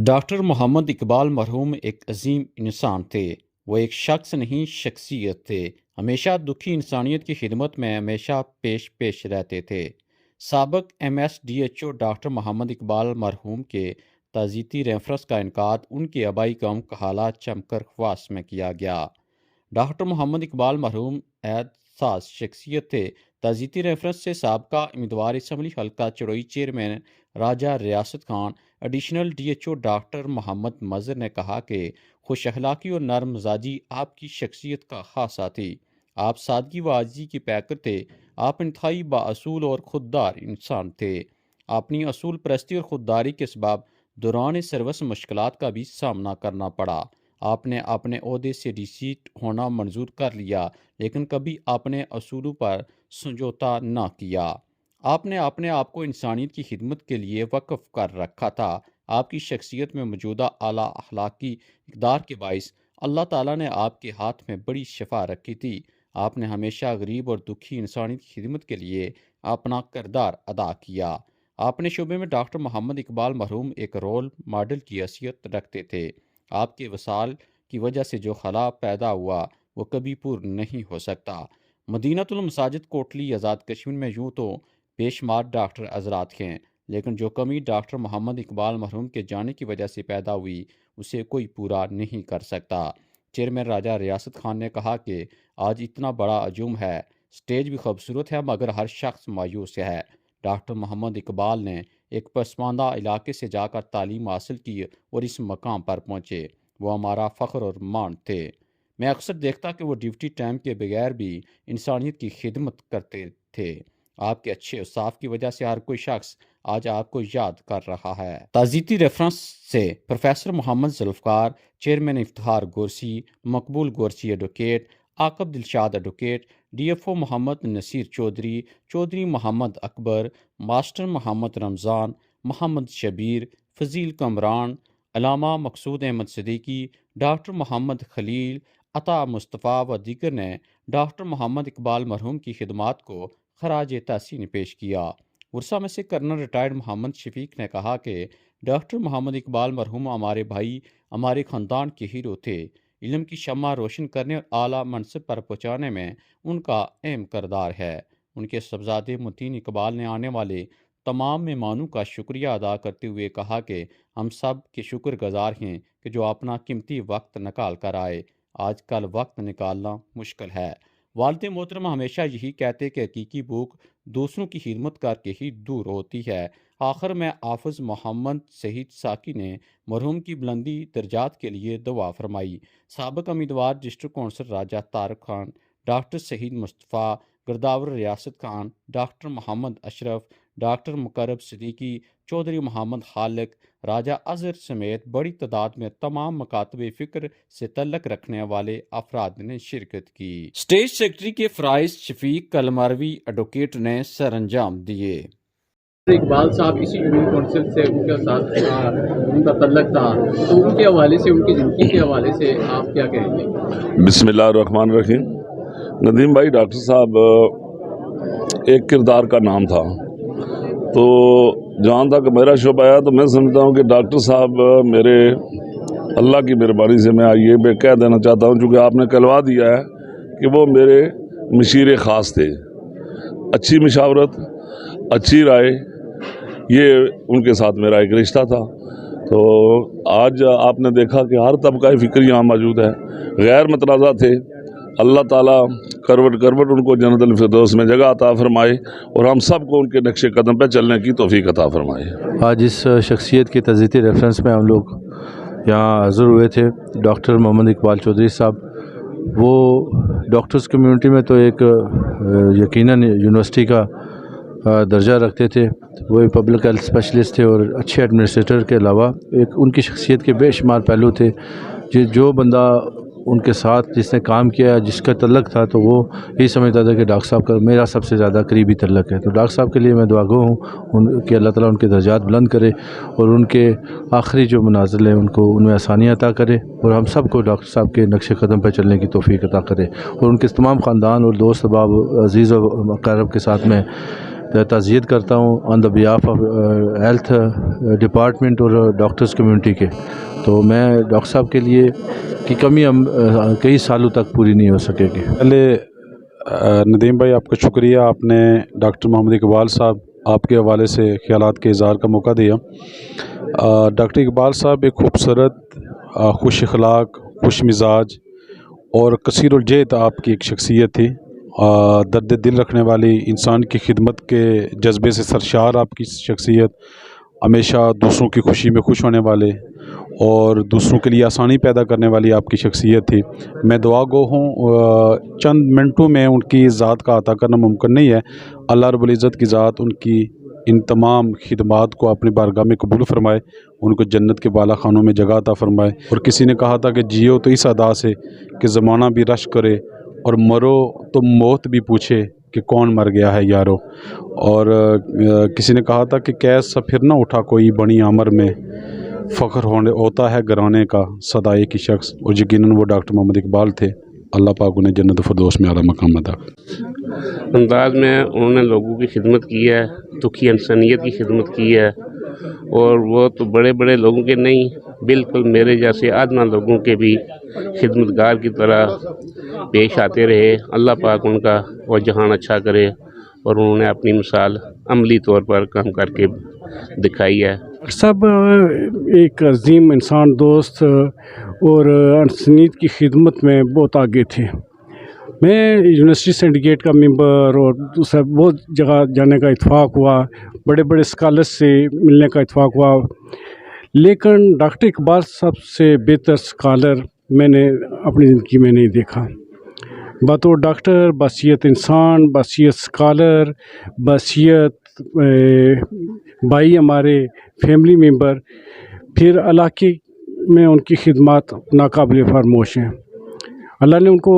Doctor محمد اقبال مرحوم ایک عظیم انسان تھے۔ وہ ایک شخص نہیں، شخصیت تھے۔ ہمیشہ دکھی انسانیت کی خدمت میں ہمیشہ پیش رہتے تھے۔ سابق MSDHO ڈاکٹر محمد اقبال مرحوم کے تعزیتی ریفرنس کا انعقاد ان کے آبائی قوم کہالہ چمکر خواص میں کیا گیا۔ ڈاکٹر محمد اقبال مرحوم اعزاز شخصیت تھے۔ تعزیتی ریفرنس سے سابقہ امیدوار اسمبلی حلقہ چڑوئی چیئرمین راجہ ریاست خان، ایڈیشنل DHO ڈاکٹر محمد مظہر نے کہا کہ خوش اخلاقی اور نرم مزاجی آپ کی شخصیت کا خاصہ تھی۔ آپ سادگی و عاجزی کی پیکر تھے۔ آپ انتہائی بااصول اور خوددار انسان تھے۔ اپنی اصول پرستی اور خودداری کے سبب دوران سروس مشکلات کا بھی سامنا کرنا پڑا۔ آپ نے اپنے عہدے سے DC ہونا منظور کر لیا، لیکن کبھی اپنے اصولوں پر سمجھوتا نہ کیا۔ آپ نے اپنے آپ کو انسانیت کی خدمت کے لیے وقف کر رکھا تھا۔ آپ کی شخصیت میں موجودہ اعلیٰ اخلاقی اقدار کے باعث اللہ تعالیٰ نے آپ کے ہاتھ میں بڑی شفا رکھی تھی۔ آپ نے ہمیشہ غریب اور دکھی انسانیت کی خدمت کے لیے اپنا کردار ادا کیا۔ اپنے شعبے میں ڈاکٹر محمد اقبال مرحوم ایک رول ماڈل کی حیثیت رکھتے تھے۔ آپ کے وصال کی وجہ سے جو خلا پیدا ہوا وہ کبھی پور نہیں ہو سکتا۔ مدینۃ المساجد کوٹلی آزاد کشمیر میں یوں تو بے شمار ڈاکٹر حضرات ہیں، لیکن جو کمی ڈاکٹر محمد اقبال مرحوم کے جانے کی وجہ سے پیدا ہوئی اسے کوئی پورا نہیں کر سکتا۔ چیئرمین راجہ ریاست خان نے کہا کہ آج اتنا بڑا ہجوم ہے، سٹیج بھی خوبصورت ہے، مگر ہر شخص مایوس ہے۔ ڈاکٹر محمد اقبال نے ایک پسماندہ علاقے سے جا کر تعلیم حاصل کی اور اس مقام پر پہنچے۔ وہ ہمارا فخر اور مان تھے۔ میں اکثر دیکھتا کہ وہ ڈیوٹی ٹائم کے بغیر بھی انسانیت کی خدمت کرتے تھے۔ آپ کے اچھے اوصاف کی وجہ سے ہر کوئی شخص آج آپ کو یاد کر رہا ہے۔ تعزیتی ریفرنس سے professor Muhammad Zulfiqar, chairman Iftikhar Gorsi, Maqbool Gorsi advocate, Aqib Dilshad advocate, DFO Muhammad Naseer Chaudhry, Chaudhry Muhammad Akbar, master Muhammad Ramzan, Muhammad Shabbir, Fazeel Kamran, Allama Maqsood Ahmad Siddiqui, doctor Muhammad Khalil, Ata Mustafa و دیگر نے ڈاکٹر محمد اقبال مرحوم کی خدمات کو خراج تحسین پیش کیا۔ ورثہ میں سے کرنل ریٹائرڈ محمد شفیق نے کہا کہ ڈاکٹر محمد اقبال مرحوم ہمارے بھائی، ہمارے خاندان کے ہیرو تھے۔ علم کی شمع روشن کرنے اور اعلیٰ منصب پر پہنچانے میں ان کا اہم کردار ہے۔ ان کے صاحبزادے متین اقبال نے آنے والے تمام مہمانوں کا شکریہ ادا کرتے ہوئے کہا کہ ہم سب کے شکر گزار ہیں کہ جو اپنا قیمتی وقت نکال کر آئے۔ آج کل وقت نکالنا مشکل ہے۔ والد محترم ہمیشہ یہی کہتے کہ حقیقی بھوک دوسروں کی خدمت کر کے ہی دور ہوتی ہے۔ آخر میں حافظ محمد سعید ساکی نے مرحوم کی بلندی درجات کے لیے دعا فرمائی۔ سابق امیدوار ڈسٹرکٹ کونسل راجہ طارق خان، ڈاکٹر شہید مصطفیٰ، گرداور ریاست خان، ڈاکٹر محمد اشرف، ڈاکٹر مقرب صدیقی، چودھری محمد خالق، راجہ اظہر سمیت بڑی تعداد میں تمام مکاتب فکر سے تعلق رکھنے والے افراد نے شرکت کی۔ اسٹیٹ سیکرٹری کے فرائض شفیق کلمروی ایڈوکیٹ نے سر انجام دیے۔ اقبال صاحب اسی یونین کونسل سے ان کے ساتھ ان کا تعلق تھا، تو ان کے حوالے سے، ان کی زندگی کے حوالے سے آپ کیا کہیں گے؟ بسم اللہ الرحمن الرحیم۔ ندیم بھائی، ڈاکٹر صاحب ایک کردار کا نام تھا، تو جہاں تک میرا شعبہ آیا تو میں سمجھتا ہوں کہ ڈاکٹر صاحب میرے اللہ کی مہربانی سے میں یہ بھی کہہ دینا چاہتا ہوں، چونکہ آپ نے کہلوا دیا ہے کہ وہ میرے مشیر خاص تھے۔ اچھی مشاورت، اچھی رائے، یہ ان کے ساتھ میرا ایک رشتہ تھا۔ تو آج آپ نے دیکھا کہ ہر طبقہ فکر یہاں موجود ہے، غیر متنازع تھے۔ اللہ تعالیٰ کروٹ کروٹ ان کو جنت الفردوس میں جگہ عطا فرمائے اور ہم سب کو ان کے نقش قدم پہ چلنے کی توفیق عطا فرمائے۔ آج اس شخصیت کی تعزیتی ریفرنس میں ہم لوگ یہاں حاضر ہوئے تھے۔ ڈاکٹر محمد اقبال چودھری صاحب، وہ ڈاکٹرز کمیونٹی میں تو ایک یقیناً یونیورسٹی کا درجہ رکھتے تھے۔ وہ ایک پبلک ہیلتھ اسپیشلسٹ تھے اور اچھے ایڈمنسٹریٹر کے علاوہ ایک ان کی شخصیت کے بے شمار پہلو تھے۔ جو بندہ ان کے ساتھ جس نے کام کیا، جس کا تعلق تھا، تو وہ یہی سمجھتا تھا کہ ڈاکٹر صاحب کا میرا سب سے زیادہ قریبی تعلق ہے۔ تو ڈاکٹر صاحب کے لیے میں دعا گو ہوں کہ اللہ تعالیٰ ان کے درجات بلند کرے اور ان کے آخری جو منازل ہیں ان کو ان میں آسانی عطا کرے، اور ہم سب کو ڈاکٹر صاحب کے نقش قدم پر چلنے کی توفیق عطا کرے، اور ان کے تمام خاندان اور دوست احباب عزیز و مقرب کے ساتھ میں ताज़ियत करता हूँ on the behalf of health department और डॉक्टर्स कम्युनिटी के। तो मैं डॉक्टर साहब के लिए की कमी हम कई सालों तक पूरी नहीं हो सकेगी। पहले नदीम भाई आपका शुक्रिया, आपने डॉक्टर मोहम्मद इकबाल साहब आपके हवाले से ख्यालात के इज़हार का मौका दिया। डॉक्टर इकबाल साहब एक खूबसूरत, खुश अखलाक, खुश मिजाज और कसीरुल-जहद आपकी एक शख्सियत थी। दर्द दिल रखने वाली, इंसान की खिदमत के जज्बे से सरशार आपकी शख्सियत, हमेशा दूसरों की खुशी में खुश होने वाले और दूसरों के लिए आसानी पैदा करने वाली आपकी शख्सियत थी। मैं दुआ गो हूँ चंद मिनटों में उनकी ज़ात का अता करना मुमकिन नहीं है। अल्लाह रब्बुल इज़्ज़त की ज़ात उनकी इन तमाम खिदमात को अपनी बारगाह में कबूल फरमाए, उनको जन्नत के बाला खानों में जगह अता फरमाए। और किसी ने कहा था कि जियो तो इस अदा से कि ज़माना भी रश करे और मरो तो मौत भी पूछे कि कौन मर गया है यारो। और किसी ने कहा था कि कैसा फिर ना उठा कोई बड़ी आमर में, फ़ख्र होता है घराने का सदा एक ही शख्स। और यकीनन वो डॉक्टर मोहम्मद इकबाल थे। अल्लाह पाक उन्हें जन्नत फिरदौस में आला मकाम अता। अंदाज में उन्होंने लोगों की खिदमत की है, दुखी इंसानियत की खिदमत की है, और वो तो बड़े बड़े लोगों के नहीं, बिल्कुल मेरे जैसे आदना लोगों के भी खिदमतगार की तरह पेश आते रहे। अल्लाह पाक उनका वो जहान अच्छा करे, और उन्होंने अपनी मिसाल अमली तौर पर काम करके दिखाई है। सब एक अजीम इंसान दोस्त और इंसानियत की खिदमत में बहुत आगे थे। मैं यूनिवर्सिटी सिंडिकेट का मेंबर और दूसरा बहुत जगह जाने का इत्फाक हुआ, बड़े बड़े स्कॉलर्स से मिलने का इत्फाक हुआ, लेकिन डॉक्टर इकबाल साहब से बेहतर स्कॉलर मैंने अपनी ज़िंदगी में नहीं देखा। बतौर डॉक्टर, बहसीयत इंसान, बहसीयत स्कॉलर, बहसीयत भाई हमारे फैमिली मेंबर, फिर इलाके में उनकी खिदमत नाकाबिल फरामोश हैं। अल्लाह ने उनको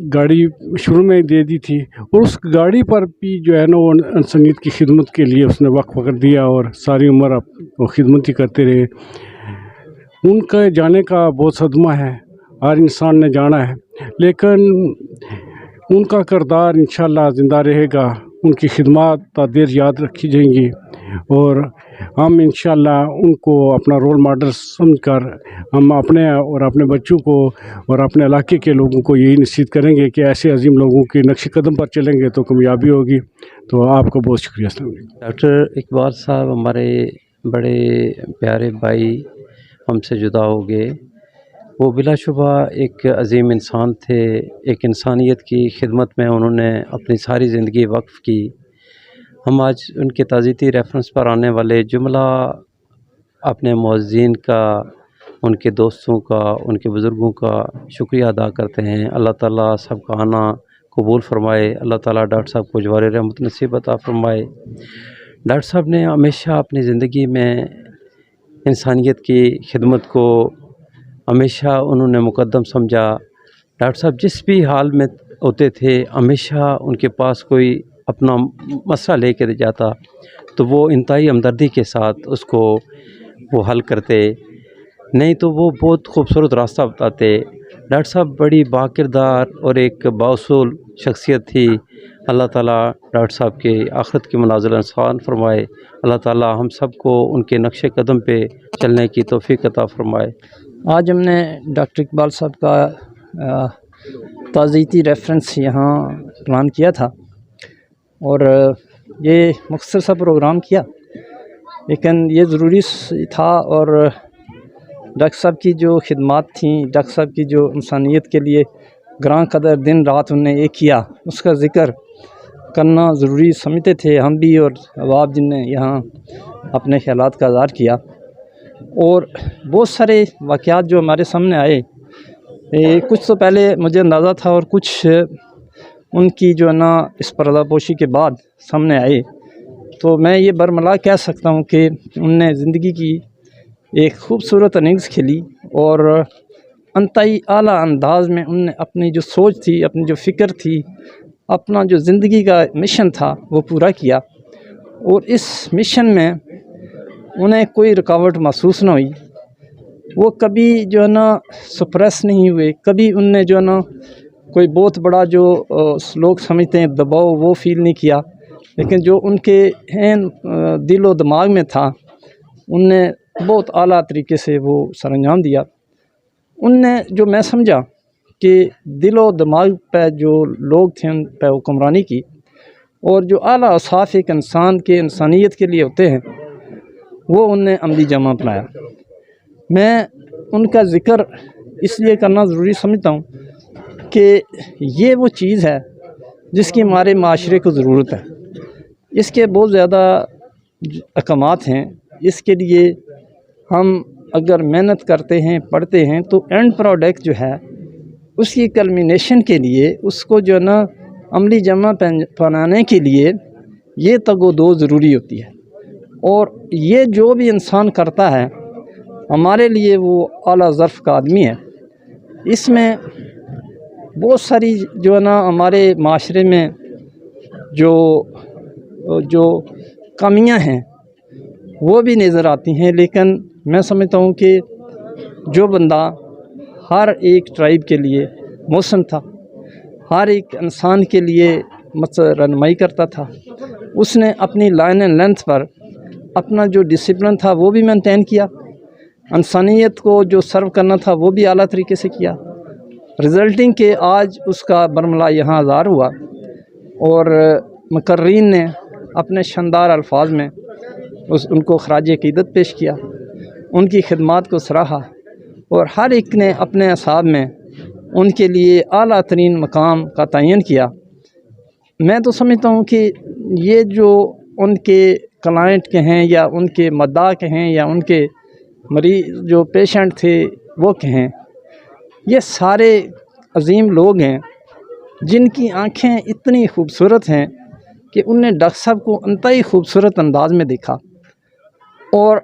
गाड़ी शुरू में दे दी थी, और उस गाड़ी पर भी जो है ना वो इंसानियत की खिदमत के लिए उसने वक्फ कर दिया, और सारी उम्र वो खिदमत ही करते रहे। उनका जाने का बहुत सदमा है, हर इंसान ने जाना है, लेकिन उनका किरदार इंशाअल्लाह ज़िंदा रहेगा, उनकी खिदमत तादेर याद रखी जाएंगी, और हम इंशाअल्लाह उनको अपना रोल मॉडल समझकर हम अपने और अपने बच्चों को और अपने इलाके के लोगों को यही नसीहत करेंगे कि ऐसे अजीम लोगों के नक्श कदम पर चलेंगे तो कामयाबी होगी। तो आपका बहुत शुक्रिया। अस्सलाम वालेकुम। डॉक्टर इकबाल साहब हमारे बड़े प्यारे भाई, हमसे जुदा हो गए। वो बिलाशुबा एक अजीम इंसान थे, एक इंसानियत की खिदमत में उन्होंने अपनी सारी ज़िंदगी वक्फ़ की। हम आज उनके ताज़ीती रेफरेंस पर आने वाले जुमला अपने मुअज़्ज़िन का, उनके दोस्तों का, उनके बुज़ुर्गों का शुक्रिया अदा करते हैं। अल्लाह ताला सबका आना कबूल फ़रमाए। अल्लाह ताला डॉक्टर साहब को जवार रहमत नसीब अता फ़रमाए। डॉक्टर साहब ने हमेशा अपनी ज़िंदगी में इंसानियत की खिदमत को हमेशा उन्होंने मुक़द्दम समझा। डॉक्टर साहब जिस भी हाल में होते थे, हमेशा उनके पास कोई अपना मसला लेकर जाता तो वो इंतहाई हमदर्दी के साथ उसको वो हल करते, नहीं तो वो बहुत खूबसूरत रास्ता बताते। डॉक्टर साहब बड़ी बाकिरदार और एक बाउसूल शख्सियत थी। अल्लाह ताला डॉक्टर साहब के आखिरत की मनाज़िल आसान फरमाए। अल्लाह ताला हम सब को उनके नक्शे कदम पे चलने की तौफीक अता फरमाए। आज हमने डॉक्टर इकबाल साहब का ताज़ीती रेफरेंस यहाँ प्लान किया था, और ये मुख्तसर सा प्रोग्राम किया, लेकिन ये ज़रूरी था। और डॉक्टर साहब की जो खिदमात थी, डॉक्टर साहब की जो इंसानियत के लिए ग्रां कदर दिन रात उन्होंने एक किया, उसका ज़िक्र करना ज़रूरी समझते थे हम भी, और अहबाब जिनने यहाँ अपने ख़यालात का इज़हार किया। और बहुत सारे वाक़यात जो हमारे सामने आए, कुछ तो पहले मुझे अंदाज़ा था और कुछ उनकी जो है ना इस पर्दापोशी के बाद सामने आए। तो मैं ये बरमला कह सकता हूँ कि उनने ज़िंदगी की एक ख़ूबसूरत इनिंग्स खेली, और अंतई आला अंदाज में उनने अपनी जो सोच थी, अपनी जो फ़िक्र थी, अपना जो ज़िंदगी का मिशन था वो पूरा किया। और इस मिशन में उन्हें कोई रुकावट महसूस ना हुई। वो कभी जो है ना सप्रेस नहीं हुए, कभी उनने जो है ना कोई बहुत बड़ा जो लोग समझते हैं दबाव, वो फील नहीं किया। लेकिन जो उनके हैं दिलो दिमाग में था, उनने बहुत आला तरीके से वो सरअंजाम दिया। उनने जो मैं समझा कि दिलो दिमाग पे जो लोग थे उन पे हुक्मरानी की, और जो आला औसाफ एक इंसान के इंसानियत के लिए होते हैं वो उनने अमली जमा अपनाया। मैं उनका ज़िक्र इसलिए करना ज़रूरी समझता हूँ कि ये वो चीज़ है जिसकी हमारे माशरे को ज़रूरत है। इसके बहुत ज़्यादा अहकामात हैं। इसके लिए हम अगर मेहनत करते हैं, पढ़ते हैं, तो एंड प्रोडक्ट जो है उसकी कल्मिनेशन के लिए, उसको जो है ना अमली जमा बनाने के लिए ये तगो-दो ज़रूरी होती है। और ये जो भी इंसान करता है हमारे लिए वो आला ज़र्फ़ का आदमी है। इसमें बहुत सारी जो है ना हमारे माशरे में जो कमियां हैं वो भी नज़र आती हैं, लेकिन मैं समझता हूँ कि जो बंदा हर एक ट्राइब के लिए मौसम था, हर एक इंसान के लिए रहनुमाई करता था, उसने अपनी लाइन एंड लेंथ पर अपना जो डिसिप्लिन था वो भी मेंटेन किया, इंसानियत को जो सर्व करना था वो भी आला तरीके से किया। रिज़ल्टिंग के आज उसका बरमला यहाँ ज़ाहिर हुआ और मुकर्रीन ने अपने शानदार अल्फाज में उनको खराज अक़ीदत पेश किया, उनकी खिदमात को सराहा, और हर एक ने अपने असाब में उनके लिए आला तरीन मकाम का तयन किया। मैं तो समझता हूँ कि ये जो उनके क्लाइंट के हैं या उनके मद्दा के हैं या उनके मरीज जो पेशेंट थे वो के हैं, ये सारे अजीम लोग हैं जिनकी आँखें इतनी खूबसूरत हैं कि उनने डॉक्टर साहब को इंतहाई खूबसूरत अंदाज में देखा और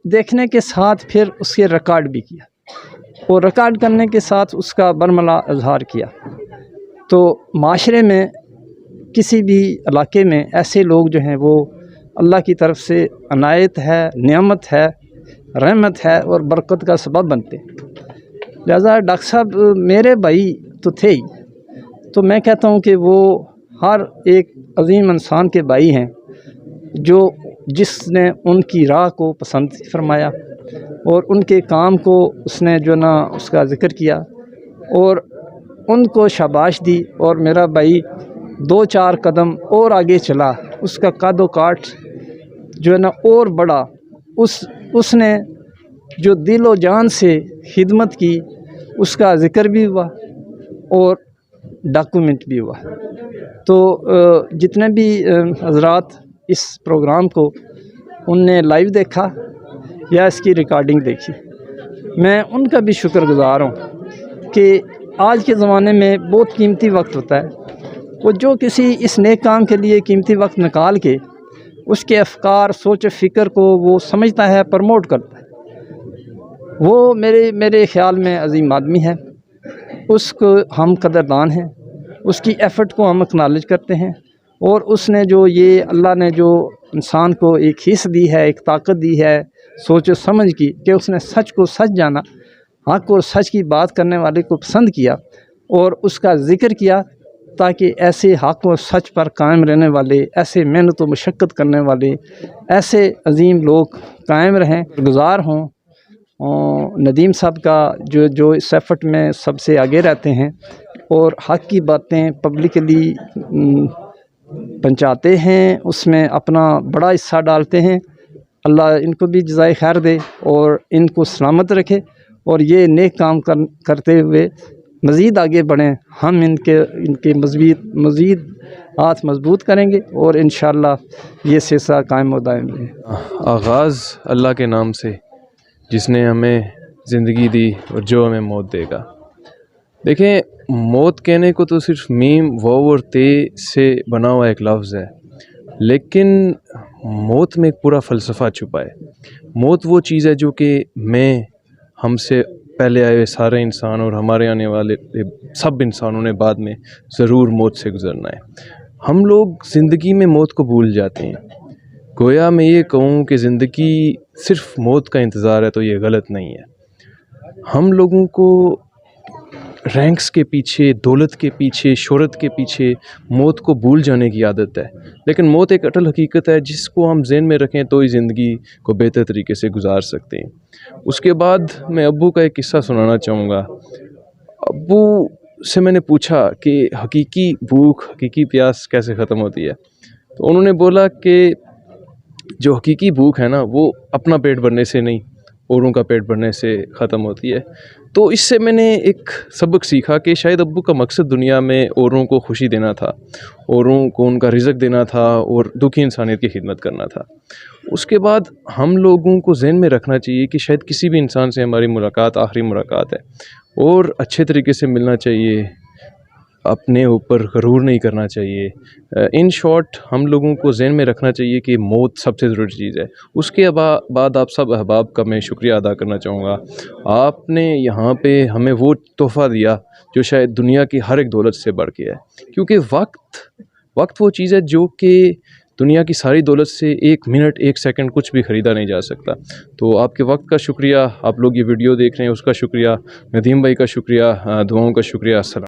देखने के साथ फिर उसके रिकॉर्ड भी किया, और रिकॉर्ड करने के साथ उसका बरमला इजहार किया। तो माशरे में किसी भी इलाके में ऐसे लोग जो हैं वो अल्लाह की तरफ से अनायत है, नेमत है, रहमत है और बरकत का सबब बनते। लिहाजा डॉक्टर साहब मेरे भाई तो थे ही, तो मैं कहता हूँ कि वो हर एक अजीम इंसान के भाई हैं जो जिसने उनकी राह को पसंद फरमाया और उनके काम को उसने जो ना उसका ज़िक्र किया और उनको शाबाश दी, और मेरा भाई 2-4 कदम और आगे चला, उसका कद व काठ जो है ना और बड़ा, उसने जो दिलो जान से खिदमत की उसका ज़िक्र भी हुआ और डॉक्यूमेंट भी हुआ। तो जितने भी हज़रात इस प्रोग्राम को उनने लाइव देखा या इसकी रिकॉर्डिंग देखी, मैं उनका भी शुक्रगुज़ार हूँ कि आज के ज़माने में बहुत कीमती वक्त होता है, वो जो किसी इस नेक काम के लिए कीमती वक्त निकाल के उसके अफ़कार सोच फ़िक्र को वो समझता है, प्रमोट करता है, वो मेरे ख़्याल में अजीम आदमी है। उसको हम कदरदान हैं, उसकी एफ़र्ट को हम एक्नॉलेज करते हैं, और उसने जो ये अल्लाह ने जो इंसान को एक हिस्स दी है, एक ताकत दी है सोच समझ की, कि उसने सच को सच जाना, हक़ और सच की बात करने वाले को पसंद किया और उसका ज़िक्र किया, ताकि ऐसे हक़ और सच पर कायम रहने वाले, ऐसे मेहनत व मशक्क़त करने वाले ऐसे अजीम लोग कायम रहें, गुज़ार हों। नदीम साहब का जो इस एफ़र्ट में सबसे आगे रहते हैं और हक़ की बातें पब्लिकली पहुँचाते हैं, उसमें अपना बड़ा हिस्सा डालते हैं। अल्लाह इनको भी जज़ाए खैर दे और इनको सलामत रखे, और ये नेक काम करते हुए मज़ीद आगे बढ़ें। हम इनके मज़ीद हाथ मजबूत करेंगे और इंशाअल्लाह ये सिलसिला कायम व दायम रहे। आगाज़ अल्लाह के नाम से जिसने हमें ज़िंदगी दी और जो हमें मौत देगा। देखें, मौत कहने को तो सिर्फ मीम वाव और ते से बना हुआ एक लफ्ज़ है, लेकिन मौत में एक पूरा फ़लसफ़ा छुपा है। मौत वो चीज़ है जो कि हमसे पहले आए हुए सारे इंसान और हमारे आने वाले सब इंसानों ने बाद में ज़रूर मौत से गुज़रना है। हम लोग ज़िंदगी में मौत को भूल जाते हैं। गोया मैं ये कहूँ कि ज़िंदगी सिर्फ मौत का इंतज़ार है तो ये गलत नहीं है। हम लोगों को रैंक्स के पीछे, दौलत के पीछे, शोहरत के पीछे मौत को भूल जाने की आदत है। लेकिन मौत एक अटल हकीकत है जिसको हम ज़हन में रखें तो ही ज़िंदगी को बेहतर तरीके से गुजार सकते हैं। उसके बाद मैं अब्बू का एक किस्सा सुनाना चाहूँगा। अब्बू से मैंने पूछा कि हकीकी भूख, हकीकी प्यास कैसे ख़त्म होती है, तो उन्होंने बोला कि जो हकीकी भूख है ना वो अपना पेट भरने से नहीं, औरों का पेट भरने से ख़त्म होती है। तो इससे मैंने एक सबक सीखा कि शायद अब्बू का मकसद दुनिया में औरों को खुशी देना था, औरों को उनका रिज़्क देना था और दुखी इंसानियत की खिदमत करना था। उसके बाद हम लोगों को ज़हन में रखना चाहिए कि शायद किसी भी इंसान से हमारी मुलाकात आखिरी मुलाकात है और अच्छे तरीके से मिलना चाहिए, अपने ऊपर गरूर नहीं करना चाहिए। इन शॉर्ट हम लोगों को ज़हन में रखना चाहिए कि मौत सबसे ज़रूरी चीज़ है। उसके बाद आप सब अहबाब का मैं शुक्रिया अदा करना चाहूँगा। आपने यहाँ पे हमें वो तोहफ़ा दिया जो शायद दुनिया की हर एक दौलत से बढ़ के है, क्योंकि वक्त वो चीज़ है जो कि दुनिया की सारी दौलत से 1 मिनट 1 सेकंड कुछ भी ख़रीदा नहीं जा सकता। तो आपके वक्त का शुक्रिया, आप लोग ये वीडियो देख रहे हैं उसका शुक्रिया, नदीम भाई का शुक्रिया, दुआओं का शुक्रिया। अस्सलाम।